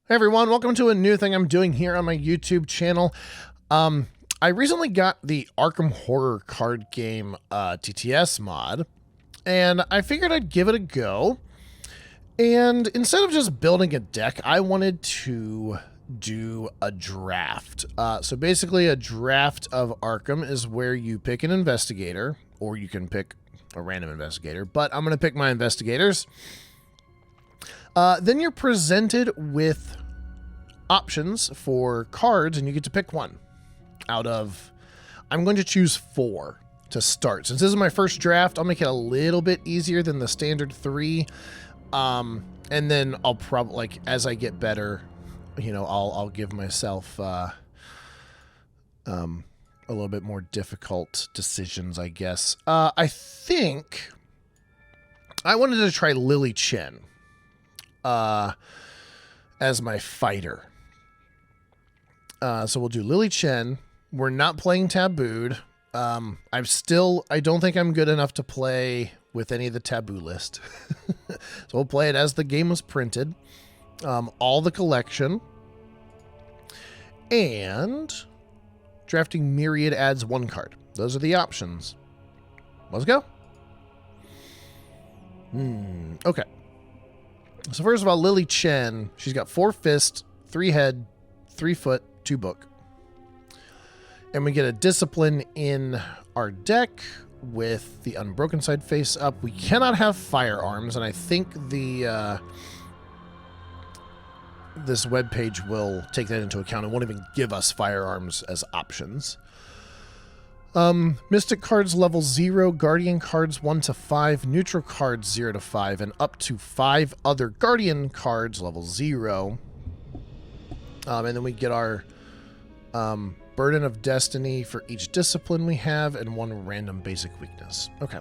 Hey everyone, welcome to a new thing I'm doing here on my YouTube channel. I recently got the Arkham Horror card game TTS mod, and I figured I'd give it a go. And instead of just building a deck, I wanted to do a draft. So basically a draft of Arkham is where you pick an investigator, or you can pick a random investigator, but I'm going to pick my investigators. Then you're presented with options for cards, and you get to pick one out of, I'm going to choose 4 to start. Since this is my first draft, I'll make it a little bit easier than the standard 3. And then I'll probably, like, as I get better, you know, I'll give myself a little bit more difficult decisions, I guess. I think I wanted to try Chen as my fighter. So we'll do Chen. We're not playing Tabooed. I don't think I'm good enough to play with any of the taboo list. So we'll play it as the game was printed. All the collection. And drafting Myriad adds 1 card. Those are the options. Let's go. Okay. So first of all, Chen, she's got 4 fist, 3 head, 3 foot, 2 book. And we get a discipline in our deck with the unbroken side face up. We cannot have firearms, and I think the this webpage will take that into account. It won't even give us firearms as options. Mystic cards level 0, Guardian cards 1 to 5, neutral cards 0 to 5, and up to 5 other Guardian cards level 0. And then we get our Burden of Destiny for each discipline we have, and 1 random basic weakness. Okay.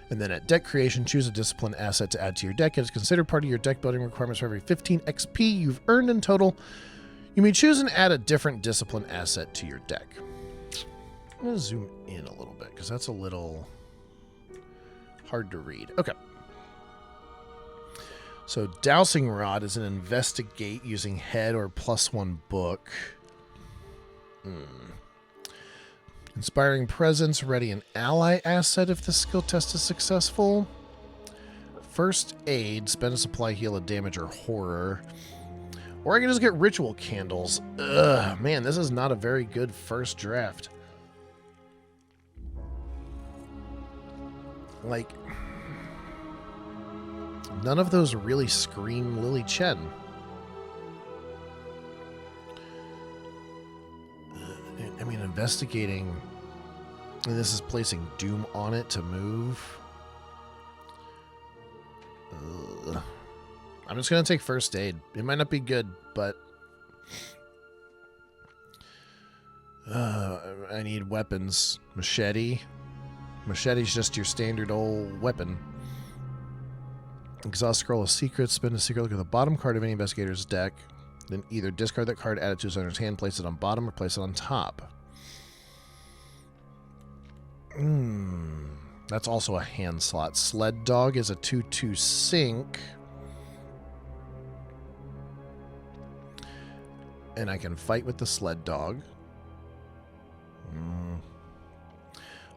And then at deck creation, choose a discipline asset to add to your deck. It is considered part of your deck building requirements for every 15 XP you've earned in total. You may choose and add a different discipline asset to your deck. I'm going to zoom in a little bit because that's a little hard to read. Okay. So Dowsing Rod is an investigate using head or +1 book. Inspiring Presence, ready an ally asset if the skill test is successful. First Aid, spend a supply, heal a damage or horror. Or I can just get Ritual Candles. Ugh, man, this is not a very good first draft. Like, none of those really scream Chen. I mean, investigating, and this is placing Doom on it to move. Ugh. I'm just going to take First Aid. It might not be good, but I need weapons. Machete. Machete's just your standard old weapon. Exhaust Scroll of Secrets. Spend a secret look at the bottom card of any investigator's deck. Then either discard that card, add it to his owner's hand, place it on bottom, or place it on top. That's also a hand slot. Sled Dog is a 2/2 sync. And I can fight with the Sled Dog.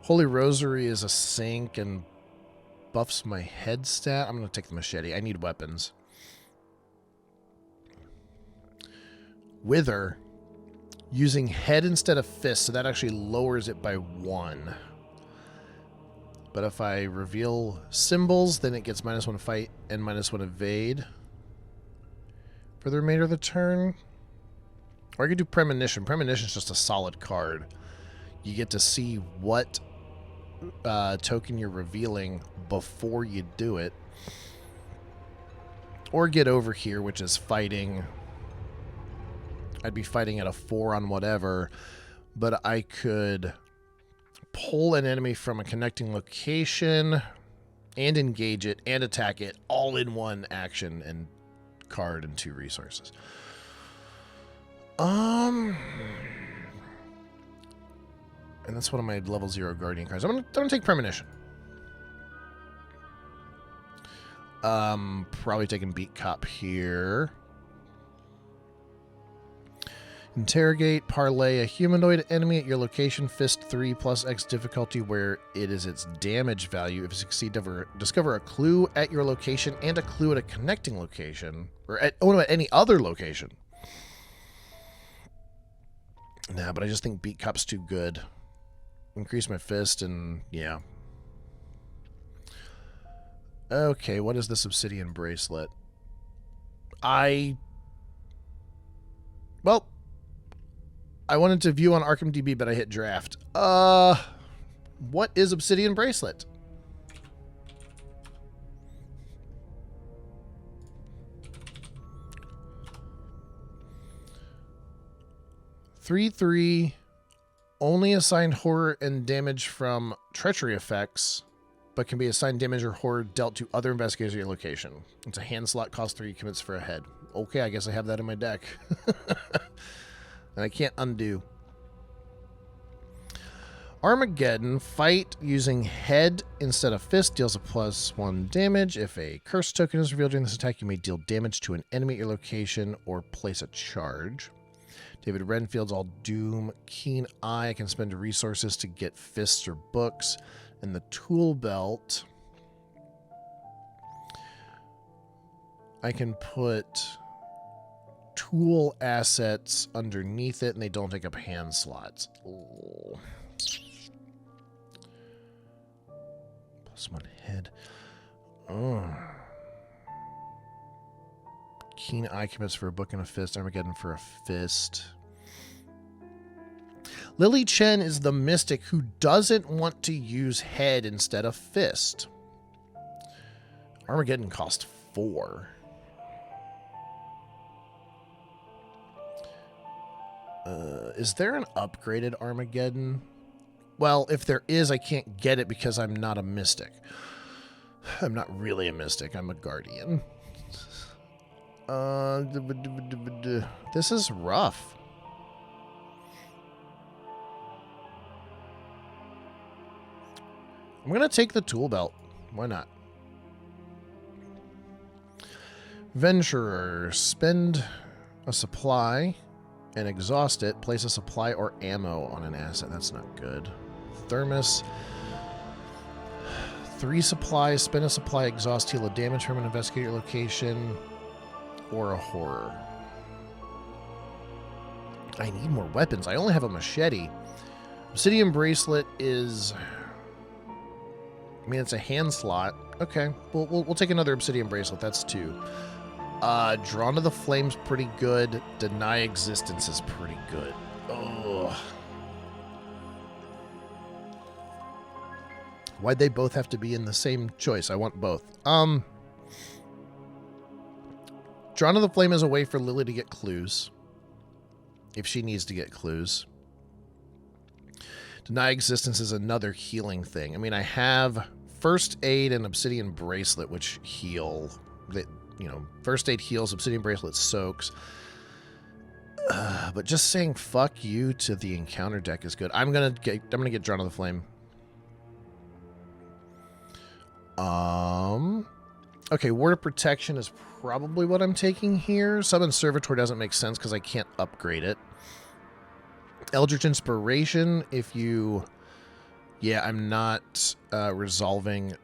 Holy Rosary is a sync and buffs my head stat. I'm going to take the machete. I need weapons. Wither, using head instead of fist, so that actually lowers it by 1. But if I reveal symbols, then it gets -1 fight and -1 evade for the remainder of the turn. Or I could do Premonition. Premonition is just a solid card. You get to see what token you're revealing before you do it. Or Get Over Here, which is fighting. I'd be fighting at a 4 on whatever, but I could pull an enemy from a connecting location and engage it and attack it all in 1 action and card and 2 resources. And that's one of my level 0 Guardian cards. I'm gonna take Premonition. Probably taking Beat Cop here. Interrogate, parlay a humanoid enemy at your location, fist 3 plus X difficulty where it is its damage value. If you succeed, discover a clue at your location and a clue at a connecting location. Or at any other location. Nah, but I just think Beat Cop's too good. Increase my fist and yeah. Okay, what is this obsidian bracelet? Well, I wanted to view on ArkhamDB, but I hit draft. What is obsidian bracelet? Three, only assigned horror and damage from treachery effects, but can be assigned damage or horror dealt to other investigators at your location. It's a hand slot, cost 3 commits for a head. Okay, I guess I have that in my deck. And I can't undo. Armageddon, fight using head instead of fist, deals a +1 damage. If a curse token is revealed during this attack, you may deal damage to an enemy at your location or place a charge. David Renfield's All Doom, Keen Eye. I can spend resources to get fists or books. And the tool belt, I can put tool assets underneath it, and they don't take up hand slots. Ooh. +1 head. Oh. Keen Eye commits for a book and a fist. Armageddon for a fist. Lily Chen is the mystic who doesn't want to use head instead of fist. Armageddon cost 4. Is there an upgraded Armageddon? Well, if there is, I can't get it because I'm not a mystic. I'm not really a mystic. I'm a guardian. This is rough. I'm going to take the tool belt. Why not? Venturer. Spend a supply and exhaust it. Place a supply or ammo on an asset. That's not good. Thermos. 3 supplies. Spend a supply, exhaust, heal a damage from an investigator location or a horror. I need more weapons. I only have a machete. Obsidian bracelet is... I mean, it's a hand slot. Okay, we'll take another obsidian bracelet. That's 2. Drawn to the Flame's pretty good. Deny Existence is pretty good. Ugh. Why'd they both have to be in the same choice? I want both. Drawn to the Flame is a way for Lily to get clues. If she needs to get clues. Deny Existence is another healing thing. I mean, I have First Aid and Obsidian Bracelet, which heal. You know, First Aid heals, Obsidian Bracelet soaks. But just saying fuck you to the encounter deck is good. I'm gonna get Drawn to the Flame. Okay, Word of Protection is probably what I'm taking here. Summon Servitor doesn't make sense because I can't upgrade it. Eldritch Inspiration, if you... Yeah, I'm not resolving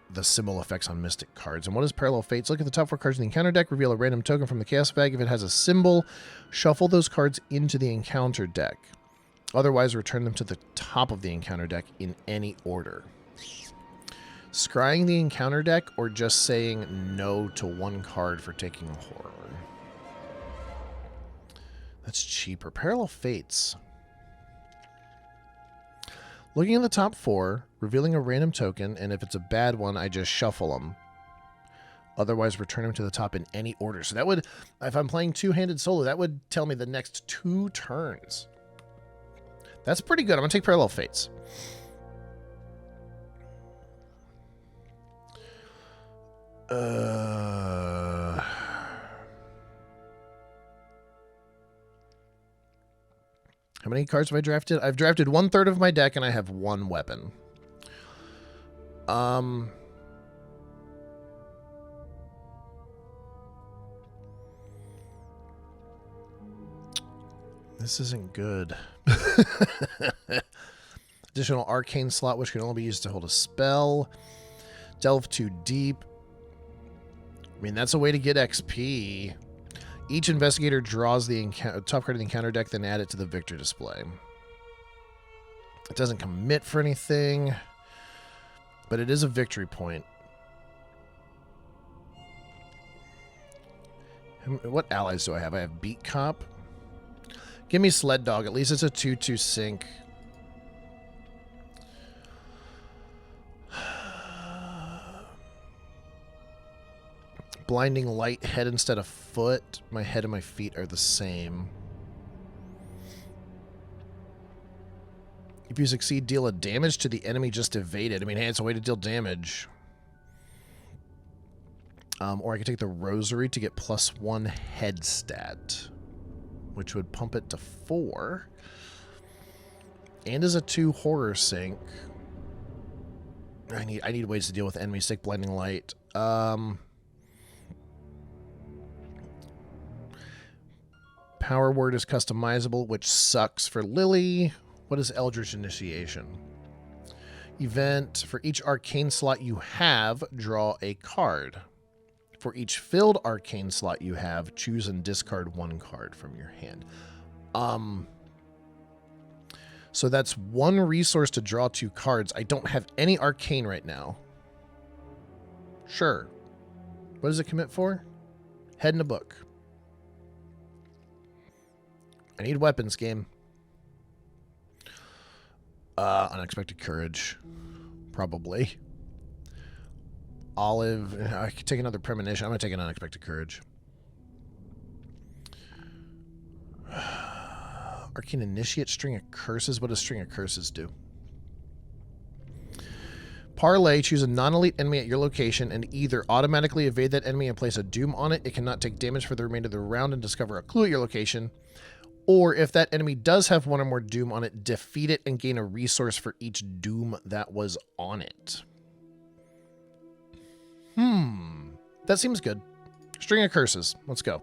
the symbol effects on Mystic cards. And what is Parallel Fates? Look at the top 4 cards in the encounter deck, reveal a random token from the Chaos bag. If it has a symbol, shuffle those cards into the encounter deck. Otherwise, return them to the top of the encounter deck in any order. Scrying the encounter deck or just saying no to 1 card for taking a horror? That's cheaper. Parallel Fates. Looking at the top 4, revealing a random token, and if it's a bad one, I just shuffle them. Otherwise, return them to the top in any order. So that would, if I'm playing two-handed solo, that would tell me the next 2 turns. That's pretty good. I'm going to take Parallel Fates. How many cards have I drafted? I've drafted 1/3 of my deck, and I have 1 weapon. This isn't good. Additional arcane slot, which can only be used to hold a spell. Delve too deep. I mean, that's a way to get XP. Each investigator draws the top card of the encounter deck, then add it to the victor display. It doesn't commit for anything, but it is a victory point. What allies do I have? I have Beat Cop. Give me Sled Dog. At least it's a 2/2 sync. Blinding Light, head instead of foot. My head and my feet are the same. If you succeed, deal a damage to the enemy just evaded. I mean, hey, it's a way to deal damage. Or I could take the Rosary to get +1 head stat, which would pump it to 4. And is a 2 horror sync. I need ways to deal with enemy sick blinding light. Power word is customizable, which sucks for Lily. What is Eldritch Initiation? Event. For each arcane slot you have, draw a card. For each filled arcane slot you have, choose and discard 1 card from your hand. So that's 1 resource to draw 2 cards. I don't have any arcane right now. Sure. What does it commit for? Head in a book. I need weapons, game. Unexpected courage. Probably. Olive. I could take another premonition. I'm going to take an unexpected courage. Arcane Initiate, String of Curses. What does String of Curses do? Parlay, choose a non-elite enemy at your location and either automatically evade that enemy and place a doom on it. It cannot take damage for the remainder of the round and discover a clue at your location. Or if that enemy does have 1 or more doom on it, defeat it and gain a resource for each doom that was on it. That seems good. String of Curses. Let's go.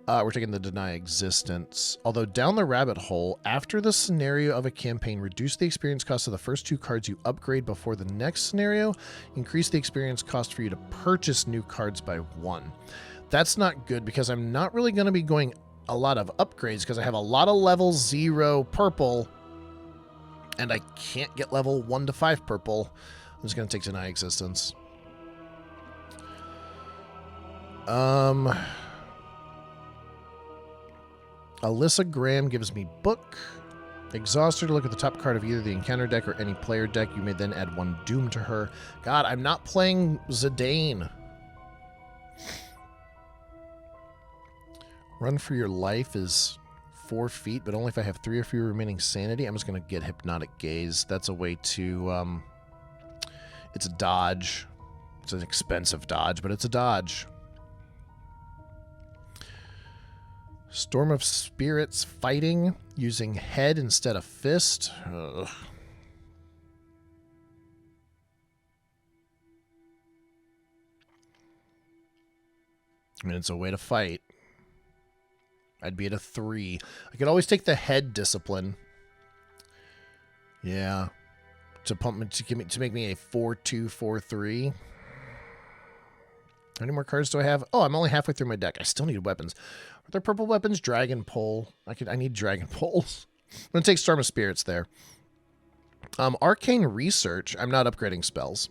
We're taking the Deny Existence. Although down the rabbit hole, after the scenario of a campaign, reduce the experience cost of the first 2 cards you upgrade before the next scenario. Increase the experience cost for you to purchase new cards by 1. That's not good because I'm not really going to be going a lot of upgrades because I have a lot of level 0 purple and I can't get level 1 to 5 purple. I'm just going to take Deny Existence. Alyssa Graham gives me book. Exhaust her to look at the top card of either the encounter deck or any player deck. You may then add 1 doom to her. God, I'm not playing Zidane. Run for your life is 4 feet, but only if I have 3 or fewer remaining sanity. I'm just going to get Hypnotic Gaze. That's a way to... it's a dodge. It's an expensive dodge, but it's a dodge. Storm of Spirits fighting using head instead of fist. Ugh. I mean, it's a way to fight. I'd be at a 3. I could always take the head discipline. Yeah. To pump me to make me a 4-2, 4-3. How many more cards do I have? Oh, I'm only halfway through my deck. I still need weapons. Are there purple weapons? Dragon Pole. I need Dragon Poles. I'm gonna take Storm of Spirits there. Arcane Research. I'm not upgrading spells.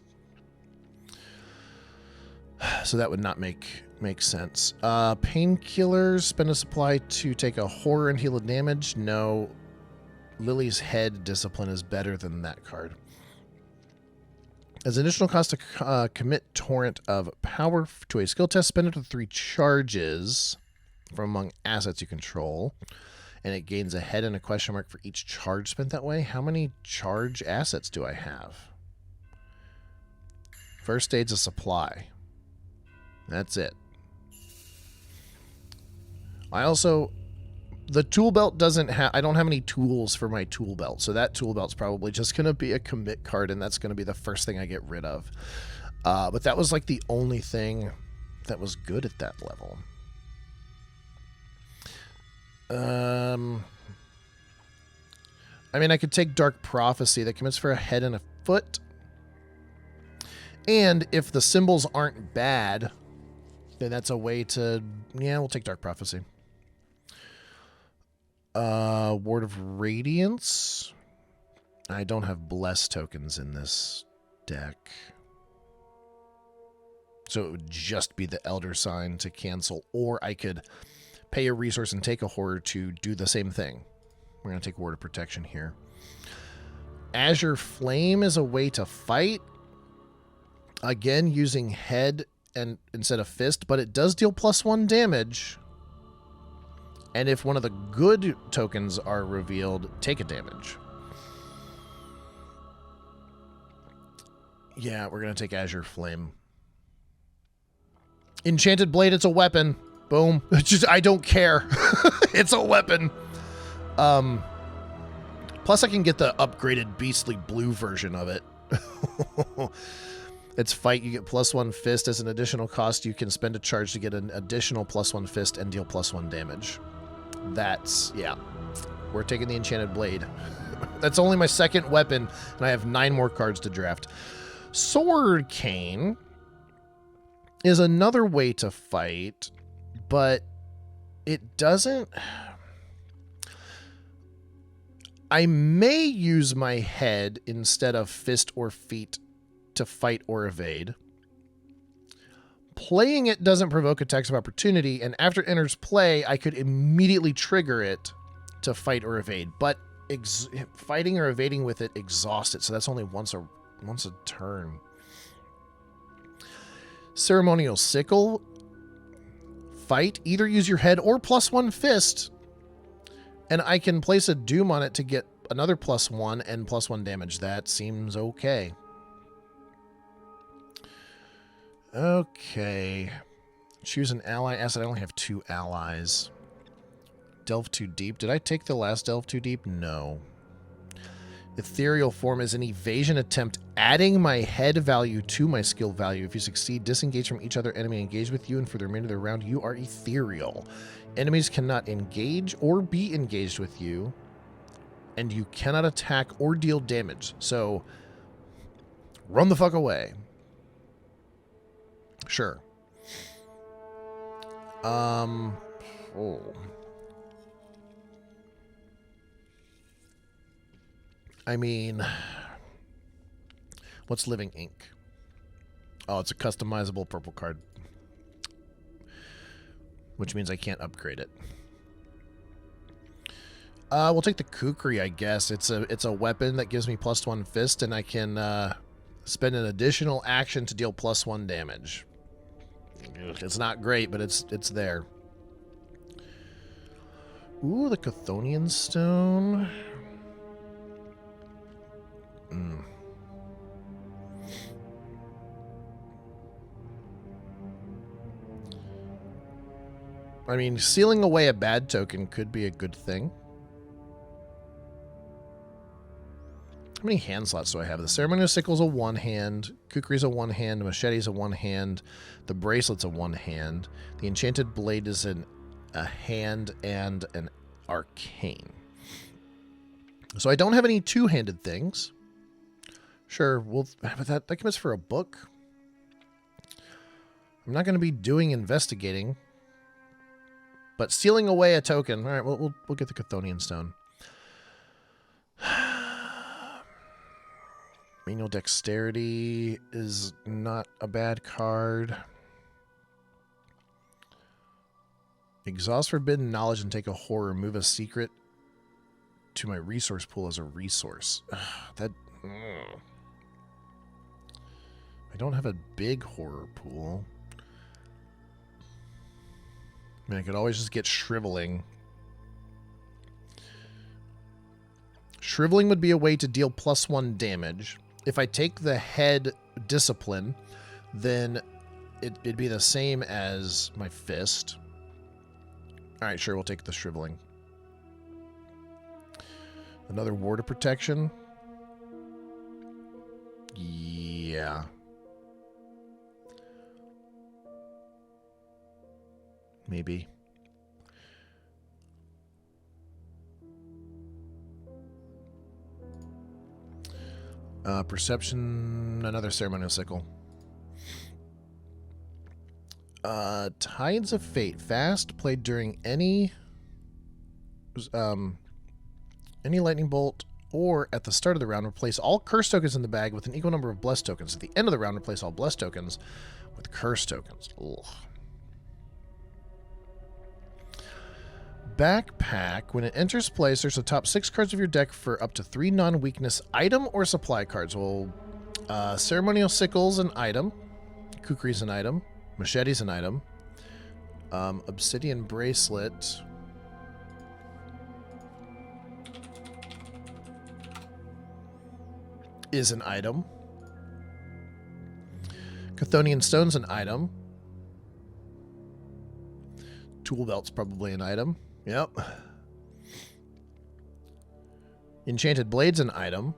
So that would not make sense. Painkillers. Spend a supply to take a horror and heal a damage. No. Lily's Head Discipline is better than that card. As an additional cost to commit Torrent of Power to a skill test, spend it to 3 charges from among assets you control. And it gains a head and a question mark for each charge spent that way. How many charge assets do I have? First aid's a supply. That's it. I also... The tool belt doesn't have... I don't have any tools for my tool belt, so that tool belt's probably just going to be a commit card, and that's going to be the first thing I get rid of. But that was like the only thing that was good at that level. I mean, I could take Dark Prophecy. That commits for a head and a foot. And if the symbols aren't bad, then that's a way to... Yeah, we'll take Dark Prophecy. Ward of Radiance. I don't have Bless tokens in this deck. So it would just be the Elder Sign to cancel. Or I could pay a resource and take a Horror to do the same thing. We're going to take Ward of Protection here. Azure Flame is a way to fight. Again, using head and instead of fist, but it does deal +1 damage. And if one of the good tokens are revealed, take a damage. Yeah, we're going to take Azure Flame. Enchanted Blade, it's a weapon. Boom. Just, I don't care. It's a weapon. Plus, I can get the upgraded Beastly Blue version of it. It's fight. You get +1 fist as an additional cost. You can spend a charge to get an additional +1 fist and deal +1 damage. That's, yeah. We're taking the Enchanted Blade. That's only my second weapon, and I have 9 more cards to draft. Sword Cane is another way to fight, but it doesn't... I may use my head instead of fist or feet to fight or evade. Playing it doesn't provoke attacks of opportunity, and after it enters play, I could immediately trigger it to fight or evade. But fighting or evading with it exhausts it, so that's only once a turn. Ceremonial Sickle. Fight. Either use your head or +1 fist, and I can place a Doom on it to get another +1 and +1 damage. That seems okay. Okay. Choose an ally asset. I only have 2 allies. Delve Too Deep. Did I take the last Delve Too Deep? No. Ethereal Form is an evasion attempt, adding my head value to my skill value. If you succeed, disengage from each other enemy engaged with you, and for the remainder of the round, you are ethereal. Enemies cannot engage or be engaged with you, and you cannot attack or deal damage. So, run the fuck away. Sure. Oh. I mean, what's Living Ink? Oh, it's a customizable purple card, which means I can't upgrade it. We'll take the Kukri, I guess. It's a weapon that gives me +1 fist, and I can spend an additional action to deal +1 damage. It's not great, but it's there. Ooh, the Chthonian Stone. I mean, sealing away a bad token could be a good thing. How many hand slots do I have? The Ceremonial Sickle's a 1-hand. Kukri's a 1-hand. Machete's a 1-hand. The Bracelet's a 1-hand. The Enchanted Blade is a hand and an Arcane. So I don't have any 2-handed things. Sure, but that commits for a book. I'm not going to be doing investigating. But sealing away a token. All right, we'll get the Chthonian Stone. Menial Dexterity is not a bad card. Exhaust Forbidden Knowledge and take a horror. Move a secret to my resource pool as a resource. I don't have a big horror pool. I mean, I could always just get Shriveling. Shriveling would be a way to deal +1 damage. If I take the head discipline, then it'd be the same as my fist. Alright, sure, we'll take the Shriveling. Another Ward of Protection. Yeah. Maybe. Perception, another ceremonial sickle. Tides of Fate. Fast, played during any lightning bolt or at the start of the round. Replace all curse tokens in the bag with an equal number of blessed tokens. At the end of the round, replace all blessed tokens with curse tokens. Ugh. Backpack. When it enters play, search the top 6 cards of your deck for up to 3 non-weakness item or supply cards. Well, Ceremonial Sickle's an item. Kukri's an item. Machete's an item. Obsidian Bracelet. Is an item. Chthonian Stone's an item. Tool Belt's probably an item. Yep. Enchanted Blade's an item.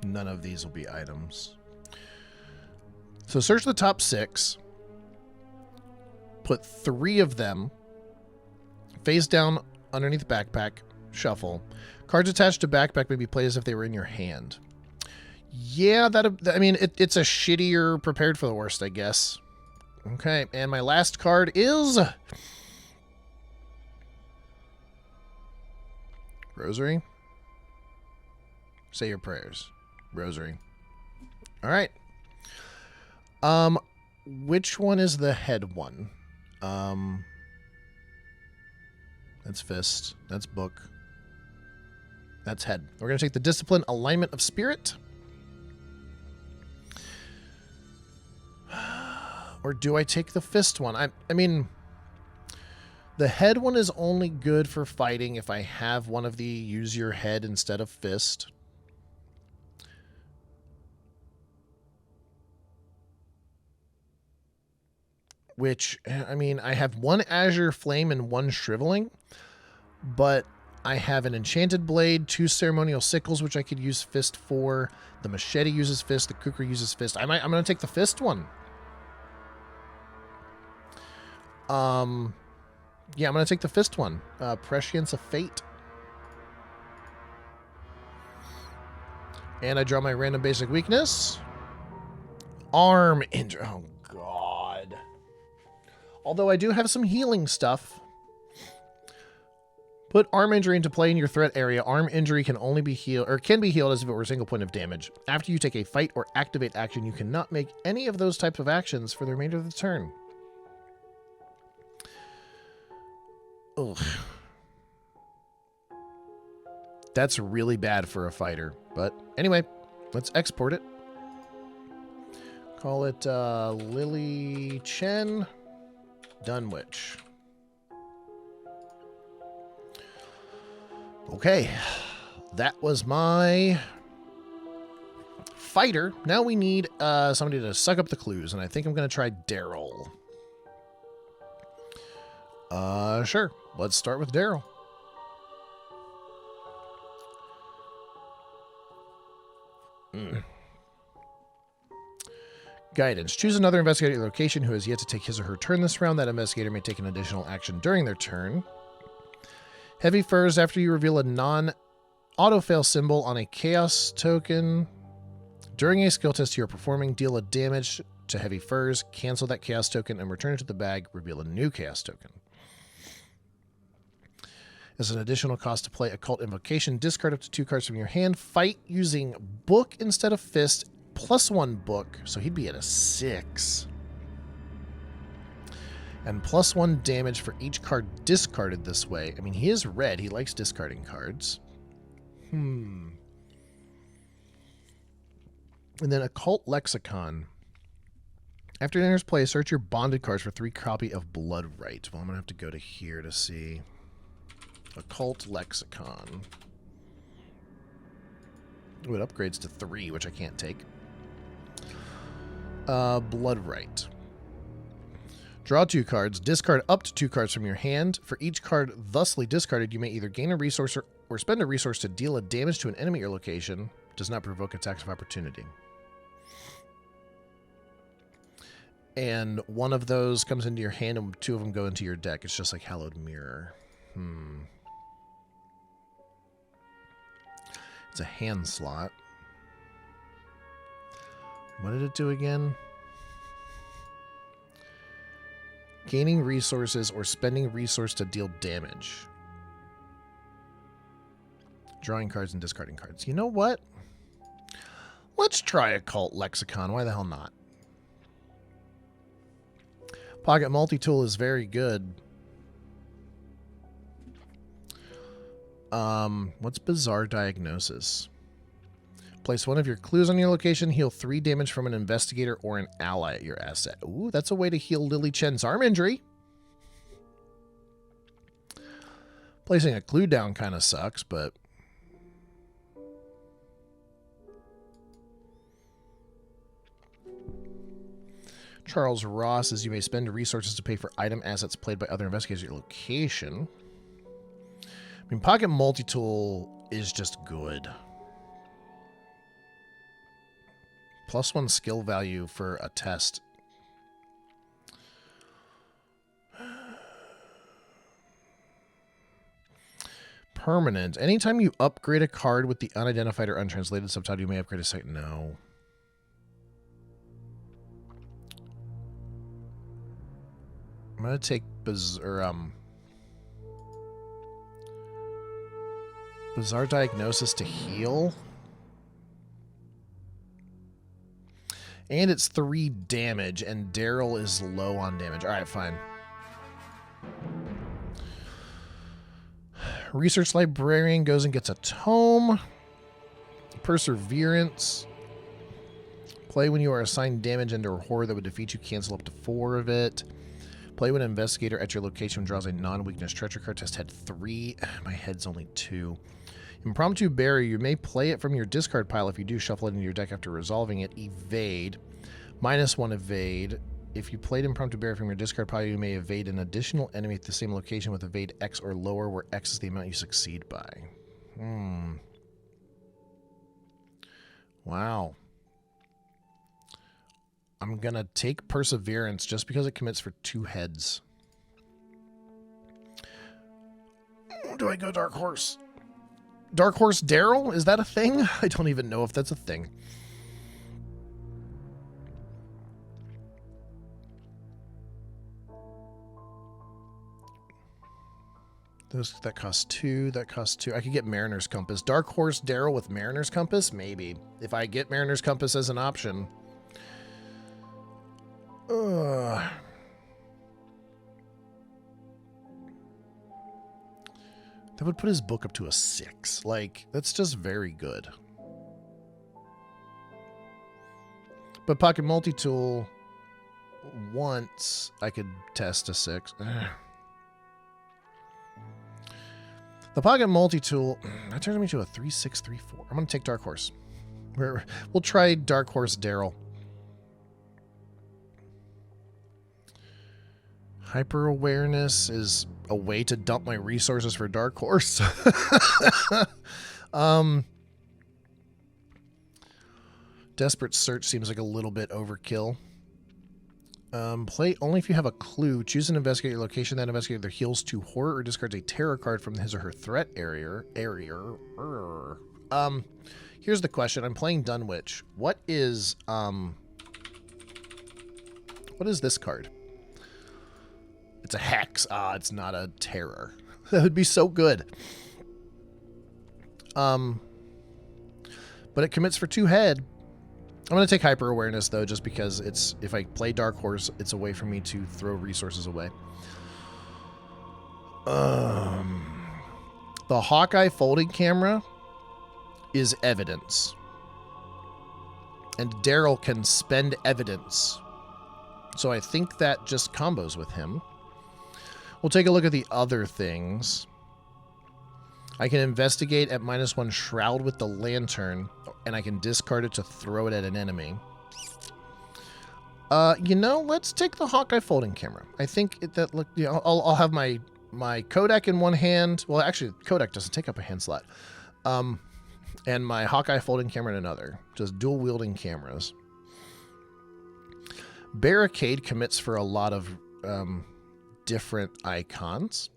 None of these will be items. So search the top 6. Put 3 of them face down underneath backpack. Shuffle. Cards attached to backpack may be played as if they were in your hand. Yeah, I mean, it's a shittier prepared for the worst, I guess. Okay, and my last card is... Rosary. Say your prayers. Rosary. All right. Which one is the head one? That's fist. That's book. That's head. We're going to take the discipline alignment of spirit. Or do I take the fist one? I mean, the head one is only good for fighting if I have one of the use your head instead of fist. Which, I mean, I have 1 Azure Flame and 1 Shriveling, but I have an Enchanted Blade, 2 Ceremonial Sickles, which I could use fist for. The Machete uses fist, the Kukri uses fist. I'm going to take the fist one. Yeah, I'm going to take the fist one. Prescience of Fate. And I draw my random basic weakness. Arm injury. Oh, God. Although I do have some healing stuff. Put arm injury into play in your threat area. Arm injury can only be healed, or can be healed as if it were a single point of damage. After you take a fight or activate action, you cannot make any of those types of actions for the remainder of the turn. Ugh. That's really bad for a fighter. But anyway, let's export it. Call it Lily Chen Dunwich. Okay, that was my fighter. Now we need somebody to suck up the clues, and I think I'm going to try Darrell. Sure. Let's start with Darrell. Guidance. Choose another investigator at your location who has yet to take his or her turn this round. That investigator may take an additional action during their turn. Heavy Furs. After you reveal a non-auto-fail symbol on a chaos token during a skill test you are performing, deal a damage to Heavy Furs, cancel that chaos token, and return it to the bag. Reveal a new chaos token. As an additional cost to play Occult Invocation, discard up to 2 cards from your hand. Fight using book instead of fist, +1 book, so he'd be at a 6. And +1 damage for each card discarded this way. I mean, he is red. He likes discarding cards. And then Occult Lexicon. After it enters play, search your bonded cards for 3 copy of Blood Right. Well, I'm going to have to go to here to see. Occult Lexicon. Ooh, it upgrades to 3, which I can't take. Blood Right. Draw 2 cards. Discard up to 2 cards from your hand. For each card thusly discarded, you may either gain a resource or spend a resource to deal a damage to an enemy at your location. Does not provoke attacks of opportunity. And 1 of those comes into your hand and 2 of them go into your deck. It's just like Hallowed Mirror. It's a hand slot. What did it do again? Gaining resources or spending resource to deal damage. Drawing cards and discarding cards. You know what? Let's try Occult Lexicon. Why the hell not? Pocket Multi-Tool is very good. What's Bizarre Diagnosis? Place one of your clues on your location. Heal 3 damage from an investigator or an ally at your asset. Ooh, that's a way to heal Lily Chen's arm injury. Placing a clue down kind of sucks, but... Charles Ross says you may spend resources to pay for item assets played by other investigators at your location. I mean, Pocket Multi-Tool is just good. +1 skill value for a test. Permanent. Anytime you upgrade a card with the unidentified or untranslated subtitle, you may upgrade a site. No. I'm going to take Bizarre Diagnosis to heal. And it's 3 damage, and Darrell is low on damage. All right, fine. Research Librarian goes and gets a tome. Perseverance. Play when you are assigned damage under a horror that would defeat you. Cancel up to 4 of it. Play when an investigator at your location draws a non-weakness treasure card. Test head 3. My head's only 2. Impromptu Barrier. You may play it from your discard pile. If you do, shuffle it into your deck after resolving it. Evade. -1 evade. If you played Impromptu Barrier from your discard pile, you may evade an additional enemy at the same location with evade X or lower, where X is the amount you succeed by. Wow. I'm going to take Perseverance just because it commits for 2 heads. Do I go Dark Horse? Dark Horse Darrell? Is that a thing? I don't even know if that's a thing. That costs 2. That costs 2. I could get Mariner's Compass. Dark Horse Darrell with Mariner's Compass? Maybe. If I get Mariner's Compass as an option. That would put his book up to a 6. Like, that's just very good. But Pocket Multi-Tool, once I could test a 6. The Pocket Multi-Tool, that turns me to a 3-6-3-4. I'm going to take Dark Horse. We'll try Dark Horse Darrell. Hyper Awareness is a way to dump my resources for Dark Horse. Desperate Search seems like a little bit overkill. Play only if you have a clue. Choose an investigator location. That investigator either heals 2 horror or discards a terror card from his or her threat area. Here's the question. I'm playing Dunwich. What is this card? It's a hex. It's not a terror. That would be so good. But it commits for 2 head. I'm going to take Hyper Awareness, though, just because it's, if I play Dark Horse, it's a way for me to throw resources away. The Hawkeye folding camera is evidence. And Darrell can spend evidence. So I think that just combos with him. We'll take a look at the other things. I can investigate at -1 Shroud with the Lantern, and I can discard it to throw it at an enemy. You know, let's take the Hawkeye folding camera. I think that, look, you know, I'll have my Kodak in one hand. Well, actually, Kodak doesn't take up a hand slot. And my Hawkeye folding camera in another. Just dual wielding cameras. Barricade commits for a lot of different icons.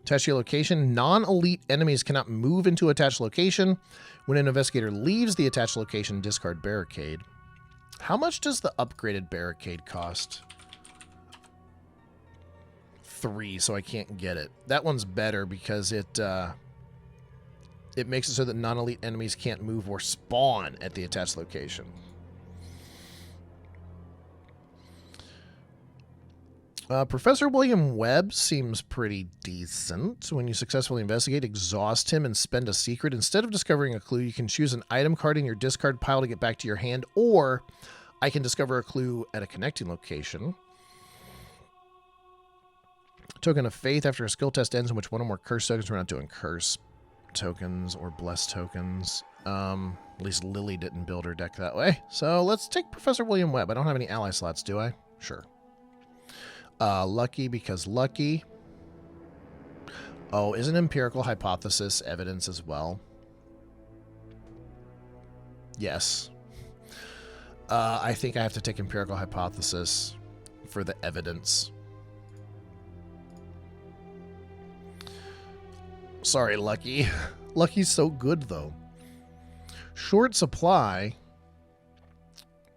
Attach your location. Non-elite enemies cannot move into attached location. When an investigator leaves the attached location, discard Barricade. How much does the upgraded barricade cost? 3, so I can't get it. That one's better because it makes it so that non-elite enemies can't move or spawn at the attached location. Professor William Webb seems pretty decent. When you successfully investigate, exhaust him, and spend a secret, instead of discovering a clue, you can choose an item card in your discard pile to get back to your hand, or I can discover a clue at a connecting location. Token of Faith. After a skill test ends in which one or more curse tokens, we're not doing curse tokens or blessed tokens. At least Lily didn't build her deck that way. So let's take Professor William Webb. I don't have any ally slots, do I? Sure. Lucky because lucky. Oh, is an empirical hypothesis evidence as well? Yes. I think I have to take empirical hypothesis for the evidence. Sorry, Lucky. Lucky's so good, though. Short supply.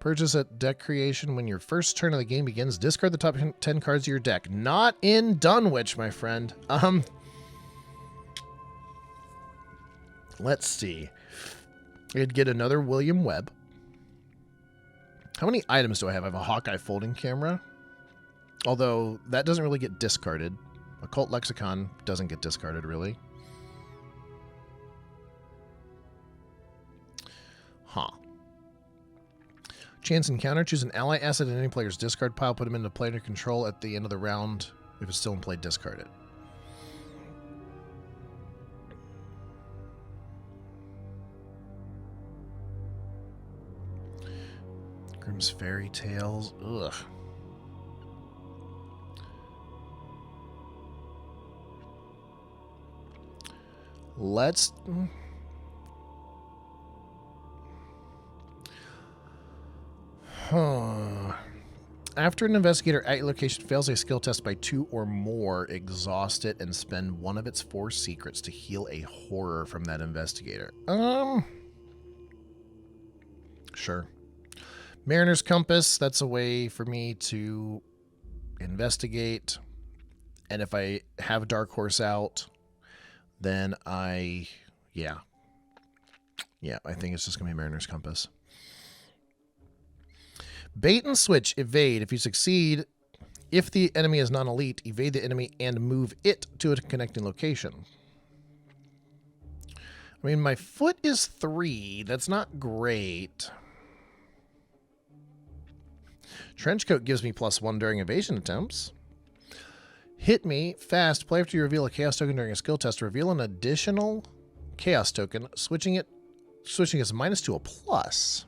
Purchase at deck creation. When your first turn of the game begins, discard the top 10 cards of your deck. Not in Dunwich, my friend. Let's see. I'd get another William Webb. How many items do I have? I have a Hawkeye folding camera. Although, that doesn't really get discarded. Occult Lexicon doesn't get discarded, really. Huh. Chance encounter. Choose an ally asset in any player's discard pile. Put him into player control at the end of the round. If it's still in play, discard it. Grimm's Fairy Tales. Ugh. Let's... After an investigator at your location fails a skill test by 2 or more, exhaust it and spend one of its 4 secrets to heal a horror from that investigator. Sure. Mariner's Compass, that's a way for me to investigate. And if I have Dark Horse out, then yeah, I think it's just going to be Mariner's Compass. Bait and switch, evade. If you succeed, if the enemy is non-elite, evade the enemy and move it to a connecting location. I mean, my foot is 3. That's not great. Trenchcoat gives me +1 during evasion attempts. Hit me fast. Play after you reveal a chaos token during a skill test. Reveal an additional chaos token, switching as -2 to a plus.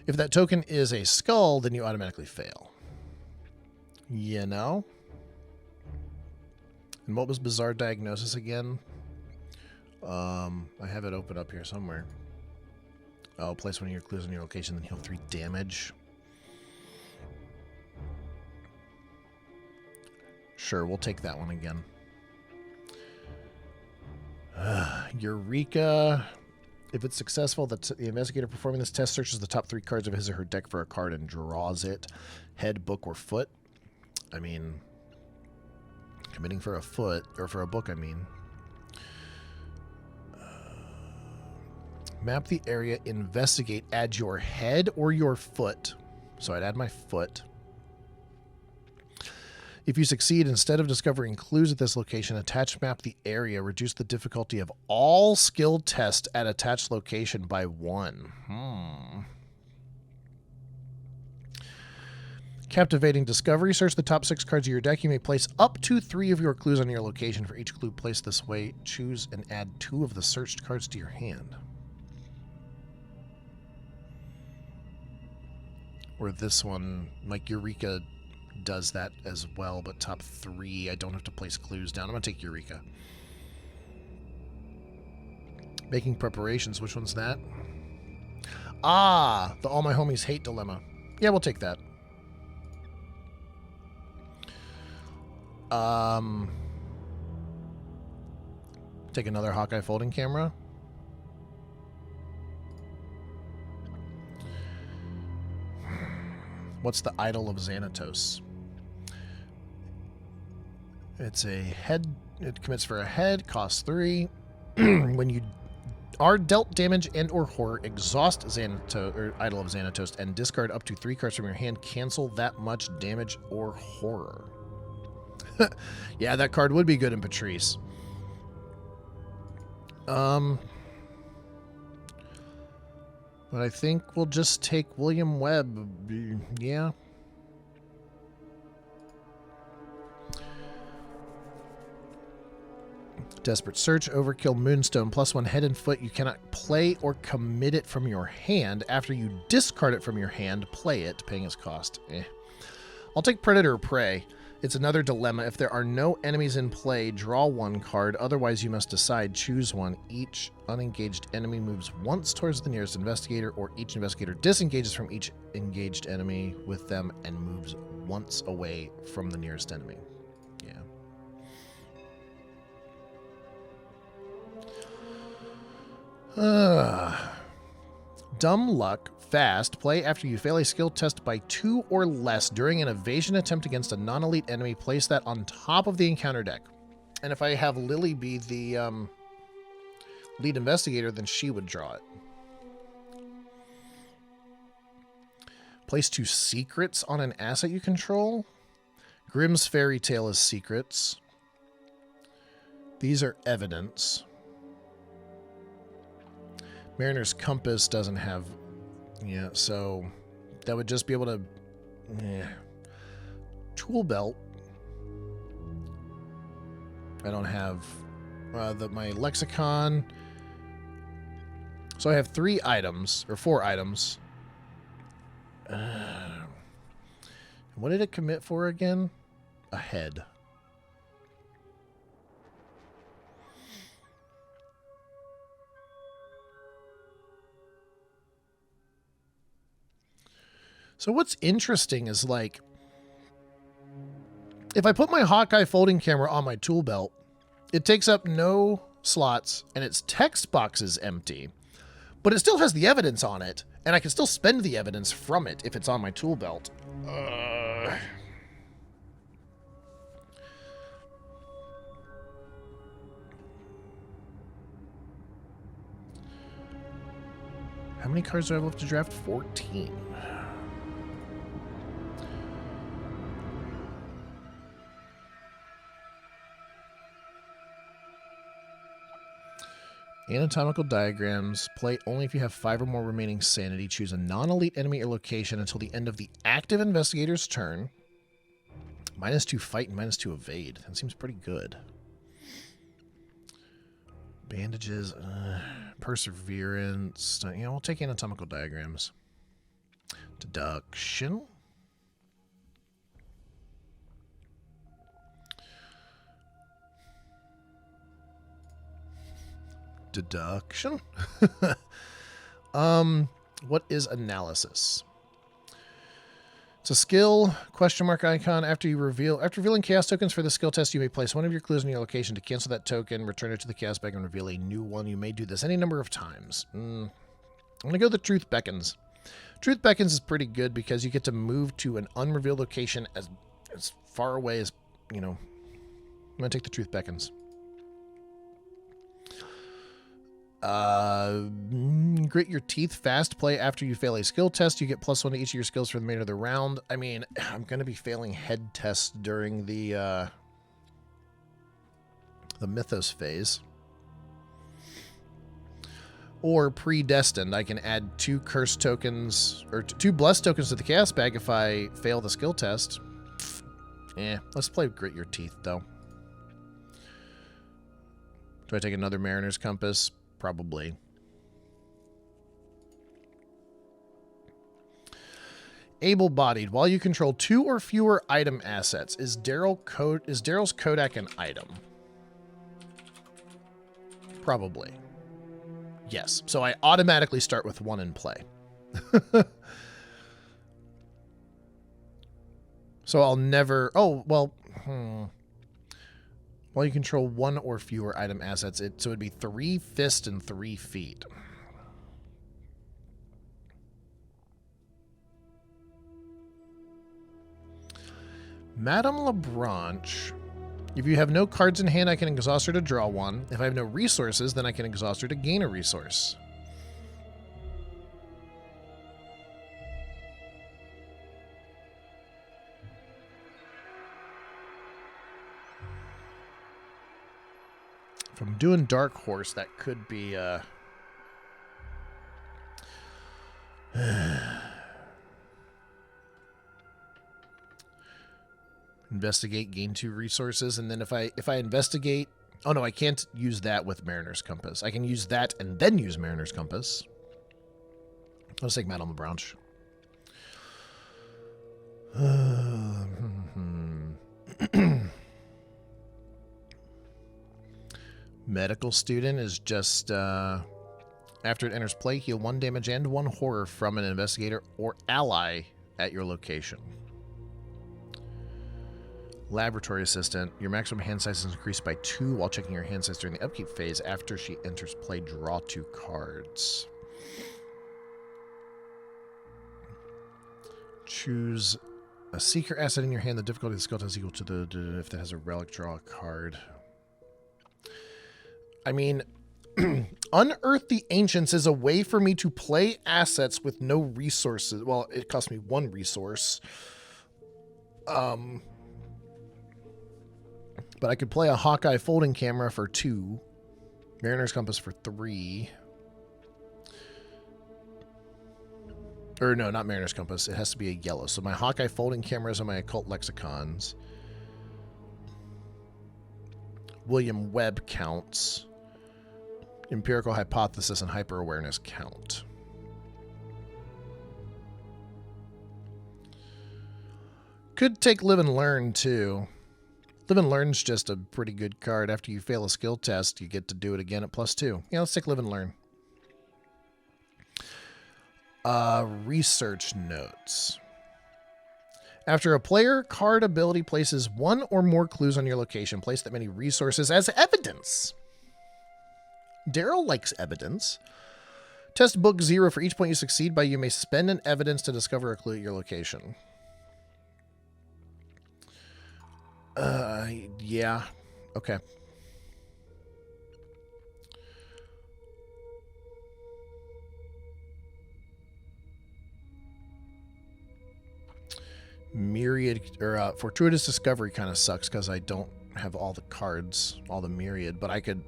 If that token is a skull, then you automatically fail. You know? And what was Bizarre Diagnosis again? I have it open up here somewhere. Oh, place one of your clues on your location, then heal 3 damage. Sure, we'll take that one again. Eureka. If it's successful, the investigator performing this test searches the top 3 cards of his or her deck for a card and draws it. Head, book, or foot. I mean, committing for a foot, or for a book, I mean. Map the area, investigate, add your head or your foot. So I'd add my foot. If you succeed, instead of discovering clues at this location, attach map the area. Reduce the difficulty of all skill tests at attached location by 1. Captivating discovery. Search the top 6 cards of your deck. You may place up to 3 of your clues on your location. For each clue placed this way, choose and add 2 of the searched cards to your hand. Or this one, like Eureka does that as well, but top 3, I don't have to place clues down. I'm going to take Eureka. Making preparations, which one's that? Ah, the All My Homies Hate dilemma. Yeah, we'll take that. Take another Hawkeye folding camera. What's the Idol of Xanatos? It's a head. It commits for a head, costs 3. When you are dealt damage and or horror, exhaust Idol of Xanatos and discard up to 3 cards from your hand. Cancel that much damage or horror. Yeah, that card would be good in Patrice. But I think we'll just take William Webb. Yeah. Desperate Search, Overkill, Moonstone, +1 head and foot. You cannot play or commit it from your hand. After you discard it from your hand, play it, paying its cost. I'll take Predator or Prey. It's another dilemma. If there are no enemies in play, draw 1 card. Otherwise, you must decide. Choose one. Each unengaged enemy moves once towards the nearest investigator, or each investigator disengages from each engaged enemy with them and moves once away from the nearest enemy. Dumb Luck. Fast. Play after you fail a skill test by 2 or less during an evasion attempt against a non-elite enemy. Place that on top of the encounter deck. And if I have Lily be the lead investigator, then she would draw it. Place 2 secrets on an asset you control. Grimm's Fairy Tale is secrets. These are evidence. Mariner's Compass doesn't have... Yeah, so that would just be able to... Tool Belt. I don't have my lexicon. So I have 3 items, or 4 items. What did it commit for again? A head. So what's interesting is, like, if I put my Hawkeye folding camera on my tool belt, it takes up no slots and its text box is empty, but it still has the evidence on it, and I can still spend the evidence from it if it's on my tool belt. How many cards do I have left to draft? 14. Anatomical diagrams. Play only if you have 5 or more remaining sanity. Choose a non-elite enemy or location until the end of the active investigator's turn. -2 fight and -2 evade. That seems pretty good. Bandages. Perseverance. Yeah, we'll take anatomical diagrams. Deduction. Deduction. What is analysis? It's a skill, question mark icon. After revealing chaos tokens for the skill test, you may place one of your clues in your location to cancel that token, return it to the chaos bag, and reveal a new one. You may do this any number of times. I'm gonna go the Truth Beckons. Truth Beckons is pretty good because you get to move to an unrevealed location as far away as, you know. I'm gonna take the Truth Beckons. Grit Your Teeth. Fast. Play after you fail a skill test. You get +1 to each of your skills for the remainder of the round. I mean, I'm going to be failing head tests during the Mythos phase. Or Predestined. I can add 2 curse tokens, or 2 blessed tokens to the chaos bag if I fail the skill test. Let's play Grit Your Teeth, though. Do I take another Mariner's Compass? Probably. Able-bodied. While you control 2 or fewer item assets, is Darrell's Kodak an item? Probably. Yes. So I automatically start with 1 in play. So I'll never... Oh, well... While you control 1 or fewer item assets, so it'd be 3 fists and 3 feet. Madame Lebranche. If you have no cards in hand, I can exhaust her to draw one. If I have no resources, then I can exhaust her to gain a resource. If I'm doing Dark Horse, that could be... Investigate, gain 2 resources, and then if I investigate... Oh no, I can't use that with Mariner's Compass. I can use that and then use Mariner's Compass. Let's take Madame Lebranche. Medical student is just... after it enters play, heal 1 damage and 1 horror from an investigator or ally at your location. Laboratory assistant. Your maximum hand size is increased by 2 while checking your hand size during the upkeep phase. After she enters play, draw 2 cards. Choose a seeker asset in your hand. The difficulty of the skill test is equal to the if that has a relic, draw a card. I mean, Unearth the Ancients is a way for me to play assets with no resources. Well, it costs me 1 resource. But I could play a Hawkeye folding camera for 2. Mariner's Compass for 3. Or no, not Mariner's Compass. It has to be a yellow. So my Hawkeye folding cameras and my occult lexicons. William Webb counts. Empirical hypothesis and hyper-awareness count. Could take Live and Learn, too. Live and Learn's just a pretty good card. After you fail a skill test, you get to do it again at +2. Yeah, let's take Live and Learn. Research notes. After a player card ability places 1 or more clues on your location, place that many resources as evidence. Darrell likes evidence. Test book 0 for each point you succeed by. You may spend an evidence to discover a clue at your location. Yeah. Okay. Myriad, or Fortuitous Discovery kind of sucks because I don't have all the cards, all the Myriad, but I could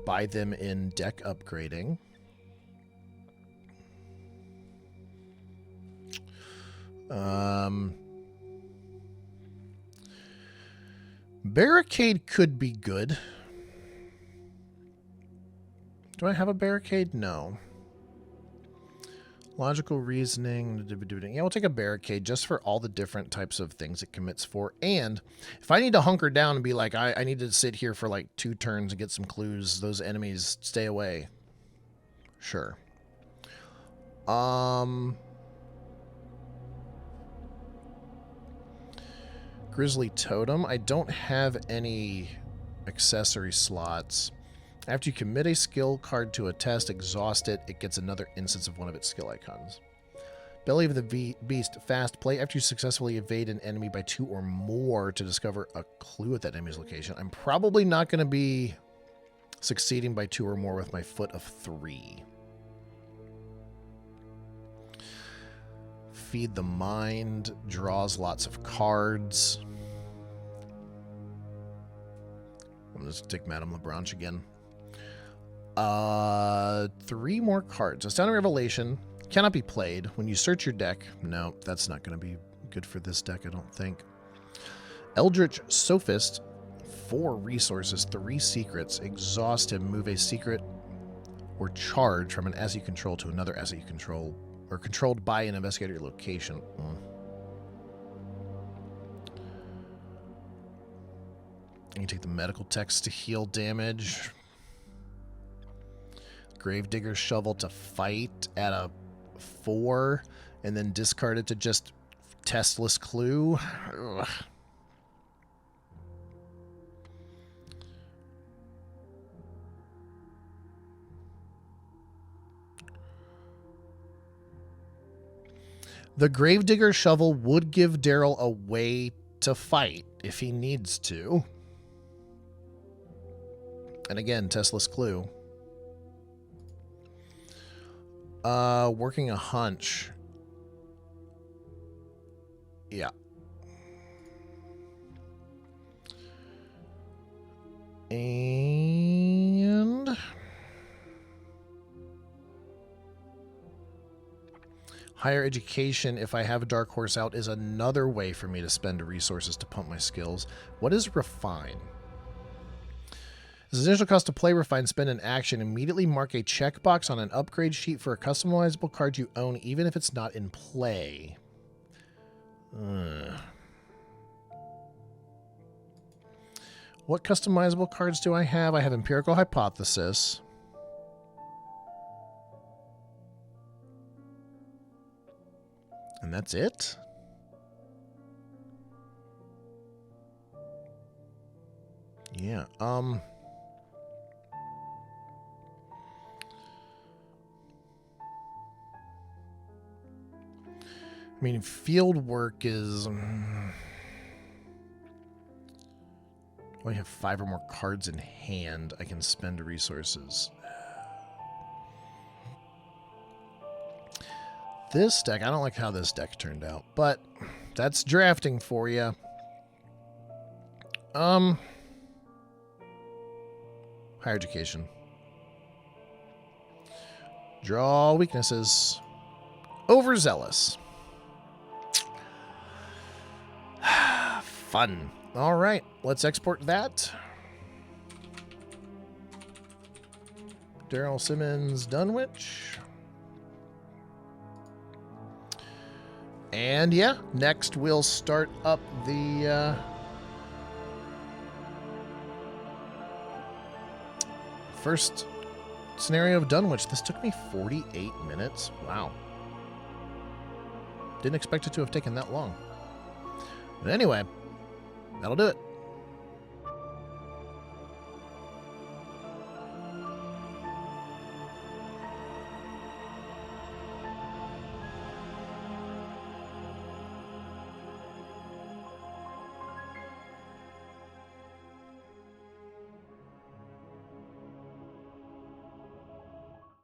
buy them in deck upgrading. Barricade could be good. Do I have a barricade? No. Logical reasoning. Yeah, we'll take a barricade just for all the different types of things it commits for. And if I need to hunker down and be like, I need to sit here for like 2 turns and get some clues, those enemies stay away. Sure. Grizzly Totem. I don't have any accessory slots. After you commit a skill card to a test, exhaust it, it gets another instance of one of its skill icons. Belly of the Beast. Fast. Play after you successfully evade an enemy by 2 or more to discover a clue at that enemy's location. I'm probably not going to be succeeding by 2 or more with my foot of 3. Feed the Mind. Draws lots of cards. I'm going to take Madame Lebranche again. 3 more cards. Astounding Revelation cannot be played. When you search your deck, no, that's not going to be good for this deck, I don't think. Eldritch Sophist, 4 resources, 3 secrets. Exhaust him, move a secret or charge from an asset you control to another asset you control, or controlled by an investigator location. You can take the medical text to heal damage. Gravedigger's Shovel to fight at a 4, and then discard it to just testless clue. Ugh. The Gravedigger shovel would give Darrell a way to fight if he needs to. And again, Tesla's clue. Working a hunch. Yeah. And higher education, if I have a dark horse out, is another way for me to spend resources to pump my skills. What is refine? As an initial cost to play refine, spend an action. Immediately mark a checkbox on an upgrade sheet for a customizable card you own, even if it's not in play. What customizable cards do I have? I have Empirical Hypothesis. And that's it? Yeah, I mean, field work is... I have 5 or more cards in hand. I can spend resources. This deck, I don't like how this deck turned out, but that's drafting for you. Higher education. Draw weaknesses. Overzealous. Fun. All right, let's export that. Darrell, Simmons, Dunwich. And yeah, next we'll start up the first scenario of Dunwich. This took me 48 minutes. Wow. Didn't expect it to have taken that long. But anyway, that'll do it.